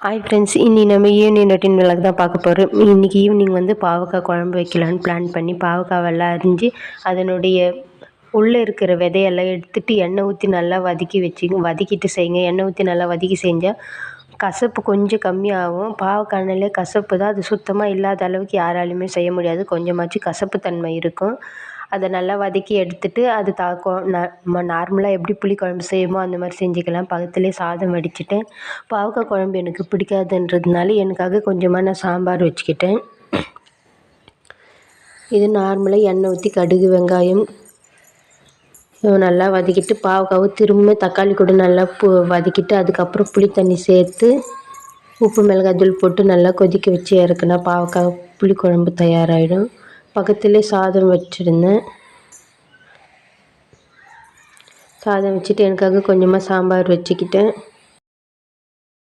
Hi friends, இனி நம்ம evening routine vlog தான் பார்க்க போகிறோம். இன்றைக்கி ஈவினிங் வந்து பாவக்காய் குழம்பு வைக்கலான்னு பிளான் பண்ணி பாவக்காவெல்லாம் அரிஞ்சு அதனுடைய உள்ளே இருக்கிற விதையெல்லாம் எடுத்துகிட்டு எண்ணெய் ஊற்றி நல்லா வதக்கிட்டு செய்யுங்க. எண்ணெய் ஊற்றி நல்லா வதக்கி செஞ்சால் கசப்பு கொஞ்சம் கம்மியாகும். பாவக்காய்னாலே கசப்பு தான், அது சுத்தமாக இல்லாத அளவுக்கு யாராலையுமே செய்ய முடியாது. கொஞ்சமாச்சும் கசப்பு தன்மை இருக்கும். அதை நல்லா வதக்கி எடுத்துட்டு அது நம்ம நார்மலாக எப்படி புளிக்குழம்பு செய்வோமோ அந்த மாதிரி செஞ்சுக்கலாம். பக்கத்துலேயே சாதம் வடிச்சிட்டேன். பாவக்காய் குழம்பு எனக்கு பிடிக்காதுன்றதுனால எனக்காக கொஞ்சமாக நான் சாம்பார் வச்சுக்கிட்டேன். இது நார்மலாக எண்ணெய் ஊற்றி கடுகு வெங்காயம் நல்லா வதக்கிட்டு பாவக்காவும் திரும்ப தக்காளி கூட நல்லா வதக்கிட்டு அதுக்கப்புறம் புளி தண்ணி சேர்த்து உப்பு மிளகாய் போட்டு நல்லா கொதிக்க வச்சு இறக்குனா பாவக்காய் புளிக்குழம்பு தயாராகிடும். பக்கத்துலேயே சாதம் வச்சுருந்தேன். சாதம் வச்சுட்டு எனக்காக கொஞ்சமாக சாம்பார் வச்சுக்கிட்டேன்.